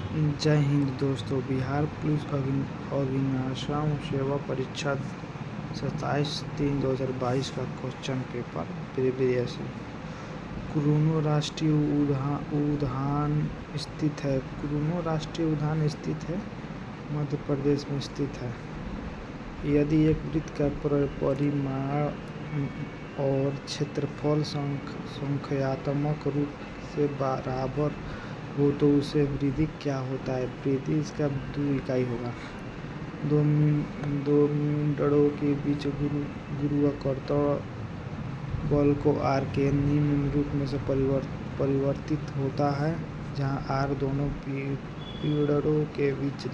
जय हिंद दोस्तों। बिहार पुलिस अग्निशमन सेवा परीक्षा 27/3/2022 का क्वेश्चन पेपर प्रीवियस कुरुनो राष्ट्रीय उद्यान स्थित है। कुरुनो राष्ट्रीय उद्यान स्थित है मध्य प्रदेश में स्थित है। यदि एक वृत्त का परिमाण और क्षेत्रफल संख्यात्मक रूप से बराबर हो तो उसे वृत्त क्या होता है। वृत्त इसका 2 इकाई होगा। दो मींडों के बीच गुरुत्वाकर्षण बल को R के निम्न रूप में से परिवर्तित होता है, जहाँ R दोनों पीड़ों के बीच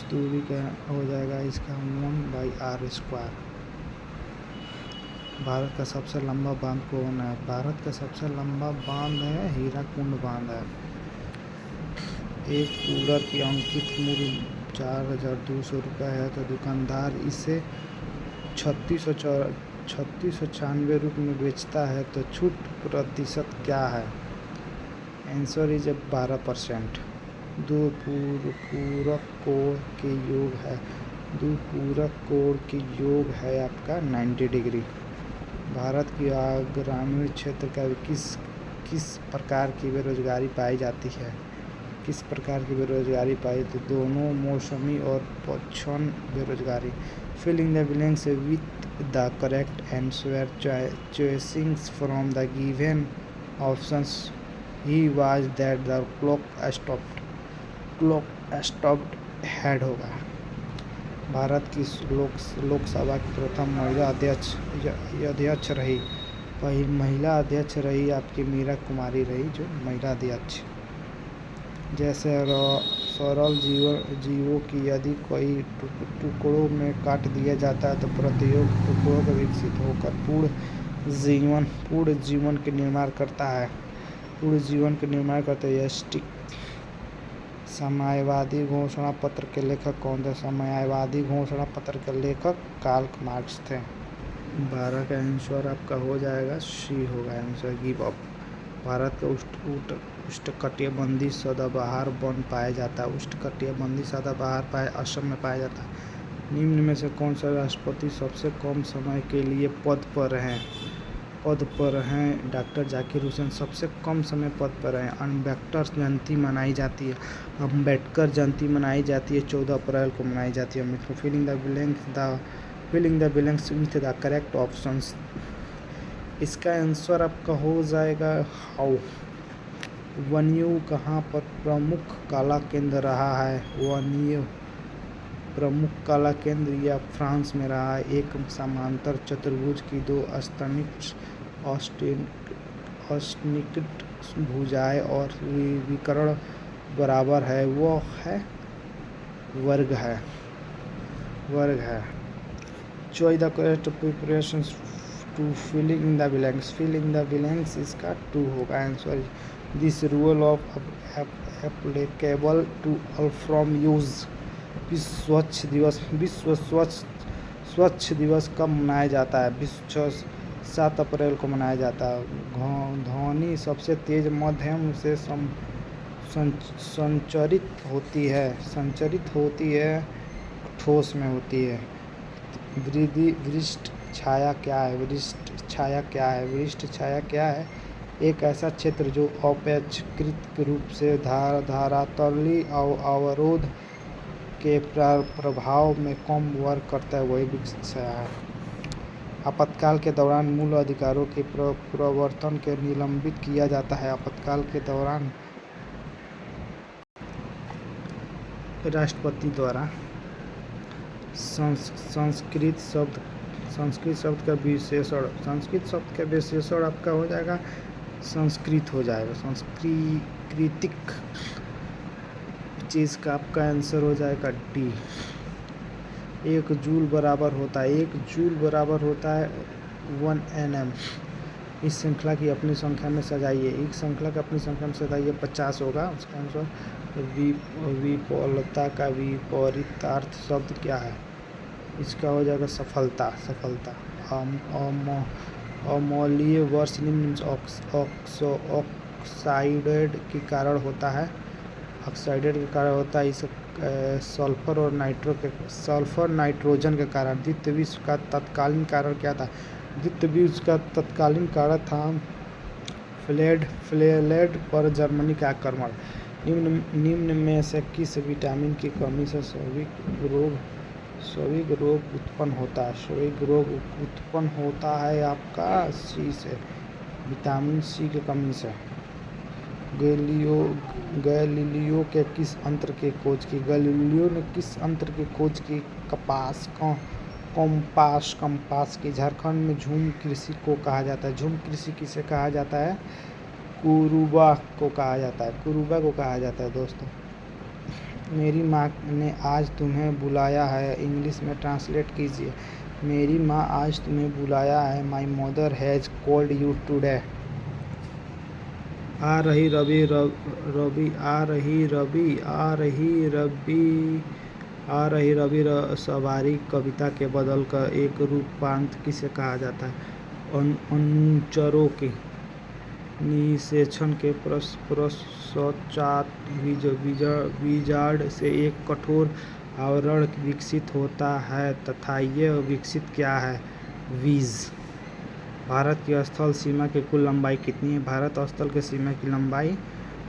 दूरी का हो जाएगा। इसका 1/r²। भारत का सबसे लंबा बांध कौन है। भारत का सबसे लंबा बांध है हीराकुंड बांध है। एक कूलर की अंकित मूल्य 4,200 रुपये है तो दुकानदार इसे 3696 रुपये में बेचता है तो छूट प्रतिशत क्या है। Answer is 12%। दो पूरक कोण के योग है। दो पूरक कोण के योग है आपका 90 डिग्री। भारत की ग्रामीण क्षेत्र का किस प्रकार की बेरोजगारी पाई जाती है। किस प्रकार की बेरोजगारी पाई तो दोनों मौसमी और पक्षण बेरोजगारी। Filling the blanks with the correct answer choosing from the given options. He was that the clock stopped had होगा। भारत की लोकसभा की प्रथम महिला अध्यक्ष रही। महिला अध्यक्ष रही आपकी मीरा कुमारी रही जो महिला अध्यक्ष। जैसे सरल जीवों की यदि कोई टुकड़ों में काट दिया जाता है तो प्रत्येक टुकड़ों का विकसित होकर पूर्ण जीवन के निर्माण करता है। यष्टि साम्यवादी घोषणा पत्र के लेखक कौन थे। साम्यवादी घोषणा पत्र के लेखक कार्ल मार्क्स थे। 12 का आंसर आपका हो जाएगा सी होगा आंसर गिव अप। भारत का उष्णकटिबंधीय सदाबहार वन पाया जाता है। उष्णकटिबंधीय सदाबहार असम में पाया जाता है। निम्न में से कौन सा राष्ट्रपति सबसे कम समय के लिए पद पर हैं। डॉक्टर जाकिर हुसैन सबसे कम समय पद पर हैं। अम्बेडकर जयंती मनाई जाती है। 14 अप्रैल को मनाई जाती है। Filling the blanks with the correct options. इसका आंसर आपका हो जाएगा हाउ। वन्यू कहाँ पर प्रमुख कला केंद्र रहा है। वन्यू प्रमुख कला केंद्र या फ्रांस में रहा है। एक समांतर चतुर्भुज की दो अस्तिनिकट भुजाएं और विकर्ण बराबर है वो है वर्ग है। Choice the correct preparations to filling the blanks इसका 2 होगा answer. This rule of applicable to all from use. विश्व स्वच्छ दिवस कब मनाया जाता है। 7 अप्रैल को मनाया जाता है। ध्वनि सबसे तेज मध्यम से संचरित होती है ठोस में होती है। वरिष्ठ छाया क्या है। एक ऐसा क्षेत्र जो अपेक्षाकृत रूप से धरातलीय अवरोध के प्रभाव में कम वर्क करता है वही वरिष्ठ छाया है। आपातकाल के दौरान मूल अधिकारों के प्रवर्तन के निलंबित किया जाता है। आपातकाल के दौरान राष्ट्रपति द्वारा। संस्कृत शब्द का विशेषण आपका हो जाएगा संस्कृत हो जाएगा। सांस्कृतिक चीज़ का आपका आंसर हो जाएगा डी। 1 जूल बराबर होता है 1 nm। इस श्रृंखला की अपनी संख्या में सजाइए। 50 होगा उसका आंसर। विफलता का विपरीतार्थ शब्द क्या है। इसका हो जाएगा सफलता। अम्लीय वर्ष निम्न ऑक्साइड के कारण होता है। ऑक्साइड के कारण होता है। इस सल्फर नाइट्रोजन के कारण। द्वितीय विश्व का तत्कालीन कारण क्या था? द्वितीय विश्व का तत्कालीन कारण था फ्लेलेड पर जर्मनी का आक्रमण। निम्न में से किस विटामिन की कमी से स्वाभाविक रोग उत्पन्न होता है? स्वाभाविक रोग उत्पन्न होता है आपका सी से, विटामिन सी की कमी से। गैलीलियो के किस यंत्र की खोज की? गैलीलियो ने किस यंत्र की खोज की? कंपास की। झारखंड में झूम कृषि को कहा जाता है। झूम कृषि किसे कहा जाता है? कुरुबा को कहा जाता है दोस्तों। मेरी माँ ने आज तुम्हें बुलाया है, इंग्लिश में ट्रांसलेट कीजिए। मेरी माँ आज तुम्हें बुलाया है। My mother has called you today. आ रही रबी सवारी कविता के बदल कर एक रूपांत किसे कहा जाता है? अनुचरों के निषेचन के पश्चात विजार्ड से एक कठोर आवरण विकसित होता है तथा यह विकसित क्या है? वीज। भारत की स्थल सीमा की कुल लंबाई कितनी है? भारत स्थल की सीमा की लंबाई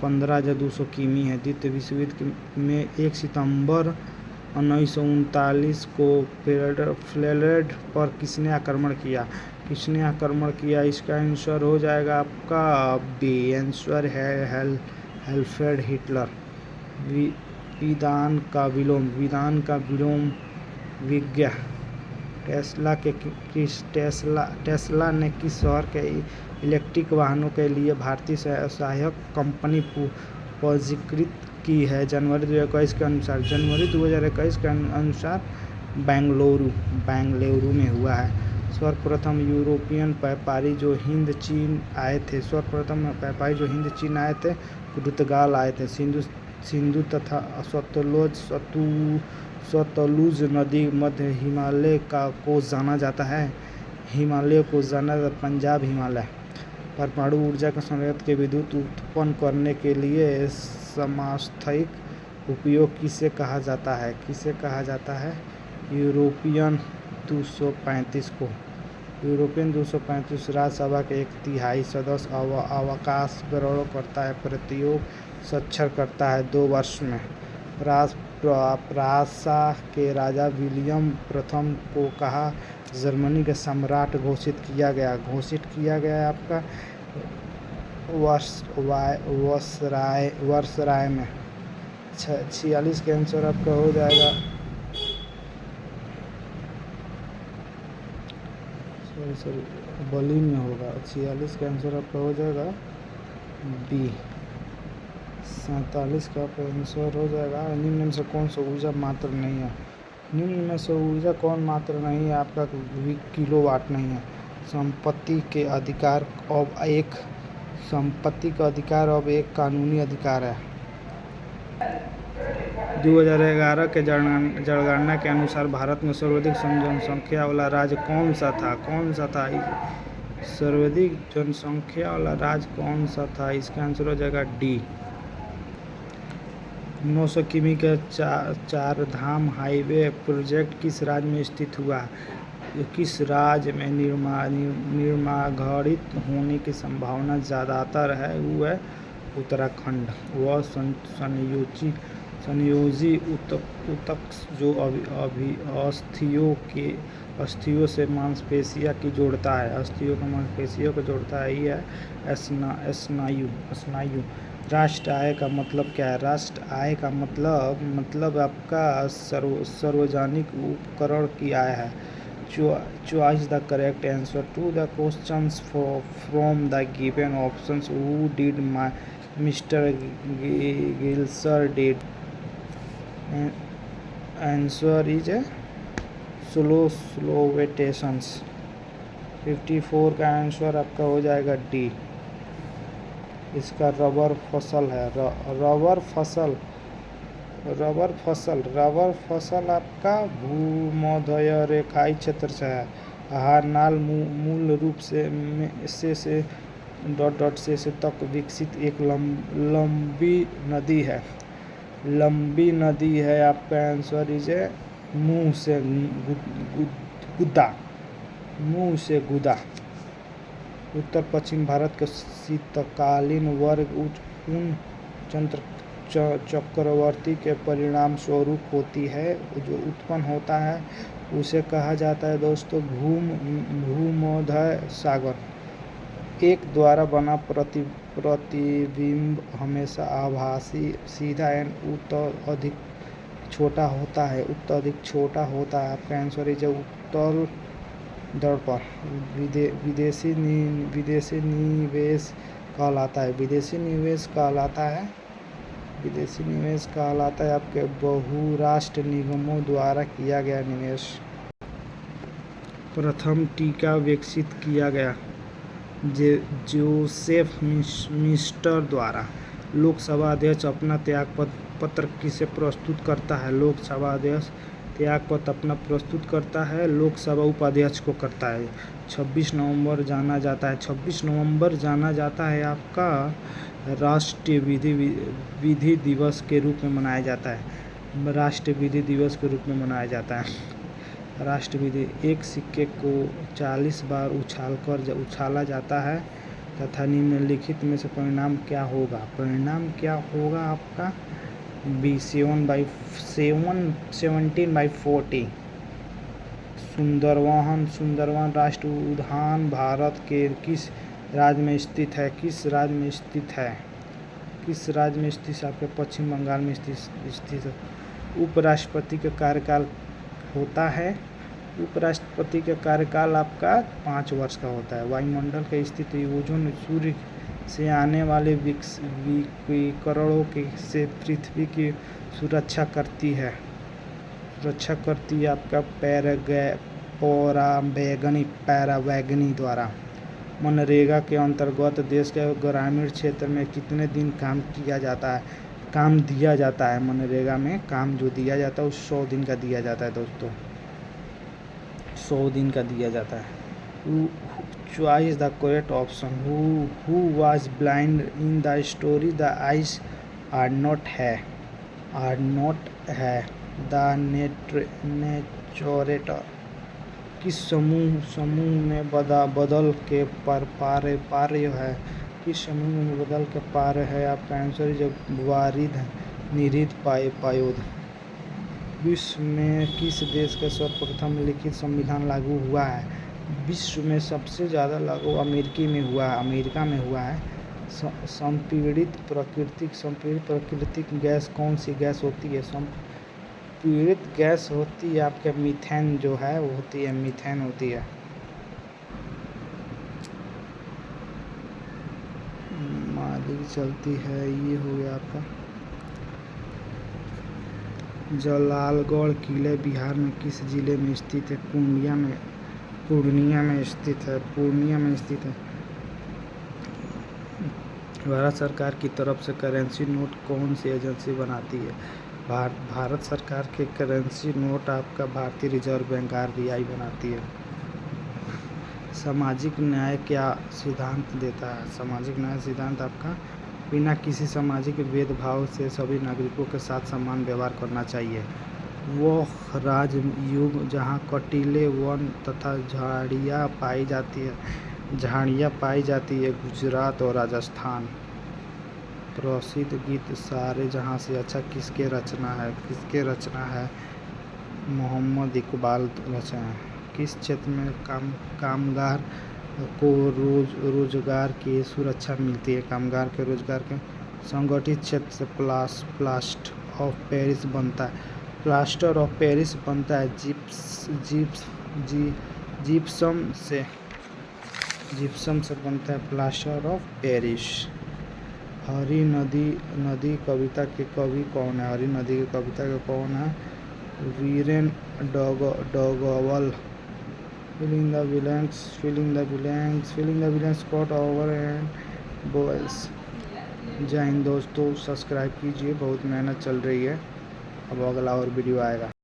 15,200 किमी है। द्वितीय विश्व युद्ध में 1 सितंबर 1939 को फ्लेलेड पर किसने आक्रमण किया? इसका आंसर हो जाएगा आपका बी। आंसर है अल्फ्रेड हिटलर। विधान का विलोम विज्ञ टेस्ला ने किस शहर के इलेक्ट्रिक वाहनों के लिए भारतीय सहायक कंपनी पंजीकृत की है? जनवरी 2021 के अनुसार बेंगलुरु में हुआ है। सर्वप्रथम यूरोपियन व्यापारी जो हिंद चीन आए थे पुर्तगाल आए थे। सिंधु तथा सतलुज नदी मध्य हिमालय को जाना जाता है। पंजाब हिमालय। परमाणु ऊर्जा के संयंत्र के विद्युत उत्पन्न करने के लिए समस्थानिक उपयोग किसे कहा जाता है? यूरोपियन 235 को। यूरोपियन 235 राज्यसभा के 1/3 सदस्य अवकाश ग्रहण करता है। प्रयोग साक्षर करता है 2 वर्ष में। प्रासा के राजा विलियम प्रथम को कहा जर्मनी के सम्राट घोषित किया गया आपका वर्सराय में। 46 का आंसर आपका हो जाएगा बर्लिन में होगा। 46 का आंसर आपका हो जाएगा बी। 47 का आंसर हो जाएगा निम्न में से कौन सा ऊर्जा मात्र नहीं है? निम्न में से ऊर्जा कौन मात्र नहीं है? आपका किलोवाट नहीं है। संपत्ति का अधिकार अब एक कानूनी अधिकार है। 2011 के जनगणना के अनुसार भारत में सर्वाधिक जनसंख्या वाला राज्य कौन सा था? सर्वाधिक जनसंख्या वाला राज्य कौन सा था? इसका आंसर हो जाएगा डी। 900 किमी का 4 धाम हाईवे प्रोजेक्ट किस राज्य में स्थित हुआ? किस राज्य में निर्माणित होने की संभावना ज़्यादातर है? वो है उत्तराखंड। वह संयोजी ऊतक जो अस्थियों से मांसपेशियों को जोड़ता है, ये है स्नायु। राष्ट्र आय का मतलब क्या है? राष्ट्र आय का मतलब आपका सार्वजनिक उपकरण की आय है। Choose the correct answer to the questions from the given options. Who did Mr. Gilser did? Answer is Slovetations। 54 का आंसर आपका हो जाएगा डी। इसका रबर फसल है। रबर फसल आपका भूमध्य रेखाई क्षेत्र से है। आहार नाल मूल रूप से तक विकसित एक लंबी नदी है। लंबी नदी है, आपका आंसर इज मुंह से गुदा, मुंह से गुदा। उत्तर पश्चिम भारत के शीतकालीन वर्ग उन चक्रवर्ती के परिणाम स्वरूप होती है जो उत्पन्न होता है, उसे कहा जाता है दोस्तों भूमध्य सागर। एक द्वारा बना प्रतिबिंब हमेशा आभासी, सीधा एंड उत्तराधिक छोटा होता है, आपका आंसर है जो उत्तल दर्पण। विदेशी निवेश कहलाता है आपके बहुराष्ट्रीय निगमों द्वारा किया गया निवेश। प्रथम टीका विकसित किया गया जोसेफ मिस्टर द्वारा। लोकसभा अध्यक्ष अपना त्यागपत्र किसे प्रस्तुत करता है? लोकसभा अध्यक्ष त्यागपत्र अपना प्रस्तुत करता है, लोकसभा उपाध्यक्ष को करता है। 26 नवंबर जाना जाता है आपका राष्ट्रीय विधि दिवस के रूप में मनाया जाता है। राष्ट्रीय विधि दिवस के रूप में मनाया जाता है। राष्ट्रीय विधि, एक सिक्के को 40 बार उछाला जाता है तथा निम्नलिखित में से परिणाम क्या होगा? आपका 17/40। सुंदरवन राष्ट्रीय उद्यान भारत के किस राज्य में स्थित है? आपके पश्चिम बंगाल में स्थित है। उपराष्ट्रपति का कार्यकाल होता है, उपराष्ट्रपति का कार्यकाल आपका 5 वर्ष का होता है। वायुमंडल के स्थिति ओजोन सूर्य से आने वाले विकिरणों से पृथ्वी की सुरक्षा करती है आपका पैरावैगनी द्वारा। मनरेगा के अंतर्गत देश के ग्रामीण क्षेत्र में कितने दिन काम दिया जाता है? मनरेगा में काम जो दिया जाता है उस 100 दिन का दिया जाता है दोस्तों, 100 दिन का दिया जाता है। Choice the correct option. Who was blind in the story the eyes are not है द नेचोरेटर। किस समूह में बदल के पार्य है? किस समूह में बदल के पार्य है? आपका आंसर है जब वारिद निरिद पायोद। विश्व में किस देश का सर्वप्रथम लिखित संविधान लागू हुआ है? विश्व में सबसे ज़्यादा लागू अमेरिका में हुआ है। संपीड़ित प्राकृतिक गैस कौन सी गैस होती है? संपीड़ित गैस होती है आपके मीथेन जो है वो होती है, मीथेन होती है। मालिक चलती है, ये हो गया आपका। जलालगढ़ किले बिहार में किस जिले में स्थित है? पूर्णिया में स्थित है। भारत सरकार की तरफ से करेंसी नोट कौन सी एजेंसी बनाती है? भारत सरकार के करेंसी नोट आपका भारतीय रिजर्व बैंक RBI बनाती है। सामाजिक न्याय क्या सिद्धांत देता है? सामाजिक न्याय सिद्धांत आपका बिना किसी सामाजिक भेदभाव से सभी नागरिकों के साथ समान व्यवहार करना चाहिए। वह राजयुग जहाँ कटीले वन तथा झाड़ियाँ पाई जाती है गुजरात और राजस्थान। प्रसिद्ध गीत सारे जहाँ से अच्छा किसके रचना है? मोहम्मद इकबाल रचना है। किस क्षेत्र में कामगार को रोजगार की सुरक्षा मिलती है? कामगार के रोजगार के संगठित क्षेत्र से प्लास्टर ऑफ पेरिस बनता है। जिप्सम से बनता है प्लास्टर ऑफ पेरिस। हरी नदी कविता के कवि कौन है? हरी नदी की कविता के कौन है? Viren डॉगवल। fill in the blanks caught over and boils। जय हिंद दोस्तों, सब्सक्राइब कीजिए, बहुत मेहनत चल रही है। अब अगला और वीडियो आएगा।